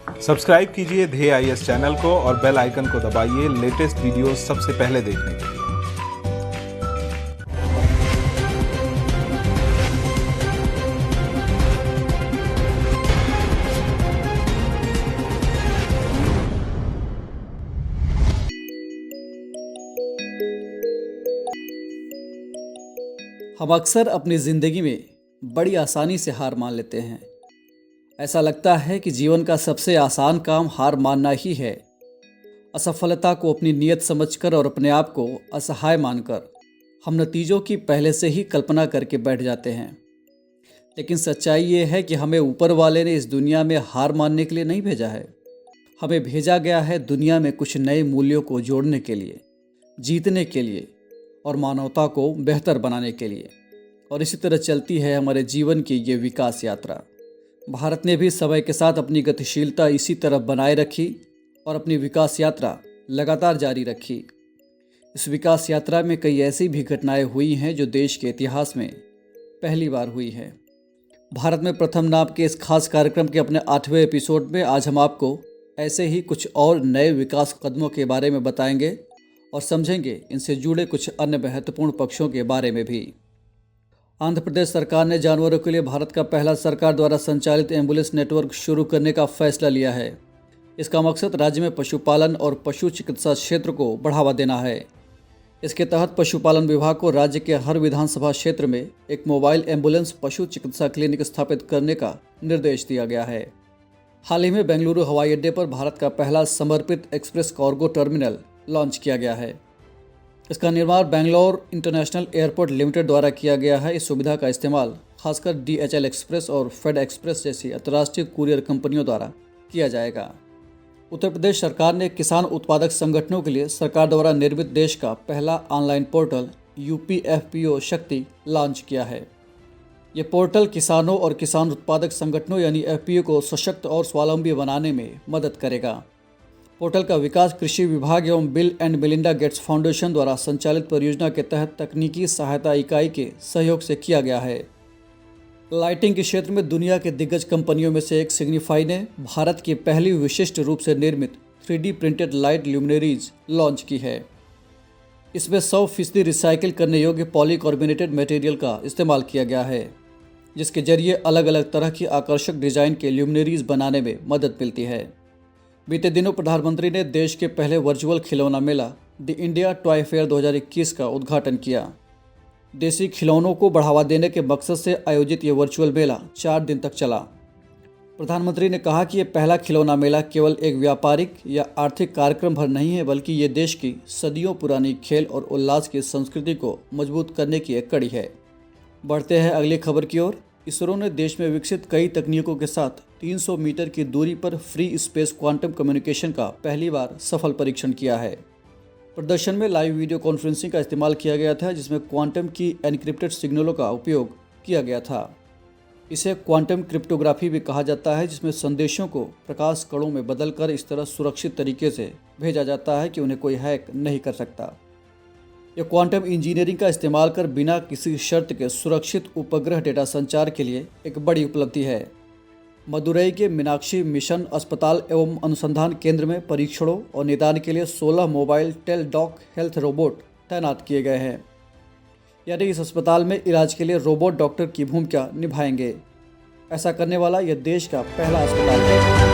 Subscribe कीजिए ध्येय IAS channel को और बेल आइकन को दबाइए लेटेस्ट वीडियो सबसे पहले देखने के लिए। हम अक्सर अपनी ज़िंदगी में बड़ी आसानी से हार मान लेते हैं। ऐसा लगता है कि जीवन का सबसे आसान काम हार मानना ही है। असफलता को अपनी नीयत समझकर और अपने आप को असहाय मानकर हम नतीजों की पहले से ही कल्पना करके बैठ जाते हैं। लेकिन सच्चाई ये है कि हमें ऊपर वाले ने इस दुनिया में हार मानने के लिए नहीं भेजा है। हमें भेजा गया है दुनिया में कुछ नए मूल्यों को जोड़ने के लिए, जीतने के लिए और मानवता को बेहतर बनाने के लिए। और इसी तरह चलती है हमारे जीवन की ये विकास यात्रा। भारत ने भी समय के साथ अपनी गतिशीलता इसी तरह बनाए रखी और अपनी विकास यात्रा लगातार जारी रखी। इस विकास यात्रा में कई ऐसी भी घटनाएं हुई हैं जो देश के इतिहास में पहली बार हुई हैं। भारत में प्रथम नाम के इस खास कार्यक्रम के अपने 8वें एपिसोड में आज हम आपको ऐसे ही कुछ और नए विकास कदमों के बारे में बताएंगे और समझेंगे इनसे जुड़े कुछ अन्य महत्वपूर्ण पक्षों के बारे में भी। आंध्र प्रदेश सरकार ने जानवरों के लिए भारत का पहला सरकार द्वारा संचालित एम्बुलेंस नेटवर्क शुरू करने का फैसला लिया है। इसका मकसद राज्य में पशुपालन और पशु चिकित्सा क्षेत्र को बढ़ावा देना है। इसके तहत पशुपालन विभाग को राज्य के हर विधानसभा क्षेत्र में एक मोबाइल एम्बुलेंस पशु चिकित्सा क्लिनिक स्थापित करने का निर्देश दिया गया है। हाल ही में बेंगलुरु हवाई अड्डे पर भारत का पहला समर्पित एक्सप्रेस कार्गो टर्मिनल लॉन्च किया गया है। इसका निर्माण बेंगलोर इंटरनेशनल एयरपोर्ट लिमिटेड द्वारा किया गया है। इस सुविधा का इस्तेमाल खासकर DHL एक्सप्रेस और फेड एक्सप्रेस जैसी अंतर्राष्ट्रीय कुरियर कंपनियों द्वारा किया जाएगा। उत्तर प्रदेश सरकार ने किसान उत्पादक संगठनों के लिए सरकार द्वारा निर्मित देश का पहला ऑनलाइन पोर्टल UPFPO शक्ति लॉन्च किया है। ये पोर्टल किसानों और किसान उत्पादक संगठनों यानी FPO को सशक्त और स्वावलंबी बनाने में मदद करेगा। पोर्टल का विकास कृषि विभाग एवं bill and Melinda Gates foundation द्वारा संचालित परियोजना के तहत तकनीकी सहायता इकाई के सहयोग से किया गया है। लाइटिंग के क्षेत्र में दुनिया के दिग्गज कंपनियों में से एक सिग्निफाई ने भारत की पहली विशिष्ट रूप से निर्मित 3D printed light luminaries launch की है। इसमें 100% रिसाइकिल करने योग्य पॉलीकार्बोनेटेड मटेरियल का इस्तेमाल किया गया है, जिसके जरिए अलग अलग तरह की आकर्षक डिजाइन के ल्यूमिनरीज बनाने में मदद मिलती है। बीते दिनों प्रधानमंत्री ने देश के पहले वर्चुअल खिलौना मेला द इंडिया टॉय फेयर 2021 का उद्घाटन किया। देसी खिलौनों को बढ़ावा देने के मकसद से आयोजित ये वर्चुअल मेला 4 दिन तक चला। प्रधानमंत्री ने कहा कि ये पहला खिलौना मेला केवल एक व्यापारिक या आर्थिक कार्यक्रम भर नहीं है, बल्कि ये देश की सदियों पुरानी खेल और उल्लास की संस्कृति को मजबूत करने की एक कड़ी है। बढ़ते हैं अगली खबर की ओर। इसरो ने देश में विकसित कई तकनीकों के साथ 300 मीटर की दूरी पर फ्री स्पेस क्वांटम कम्युनिकेशन का पहली बार सफल परीक्षण किया है। प्रदर्शन में लाइव वीडियो कॉन्फ्रेंसिंग का इस्तेमाल किया गया था, जिसमें क्वांटम की एनक्रिप्टेड सिग्नलों का उपयोग किया गया था। इसे क्वांटम क्रिप्टोग्राफी भी कहा जाता है, जिसमें संदेशों को प्रकाश कणों में बदलकर इस तरह सुरक्षित तरीके से भेजा जाता है कि उन्हें कोई हैक नहीं कर सकता। यह क्वांटम इंजीनियरिंग का इस्तेमाल कर बिना किसी शर्त के सुरक्षित उपग्रह डेटा संचार के लिए एक बड़ी उपलब्धि है। मदुरई के मीनाक्षी मिशन अस्पताल एवं अनुसंधान केंद्र में परीक्षणों और निदान के लिए 16 मोबाइल टेलडॉक हेल्थ रोबोट तैनात किए गए हैं। यानी इस अस्पताल में इलाज के लिए रोबोट डॉक्टर की भूमिका निभाएंगे। ऐसा करने वाला यह देश का पहला अस्पताल है।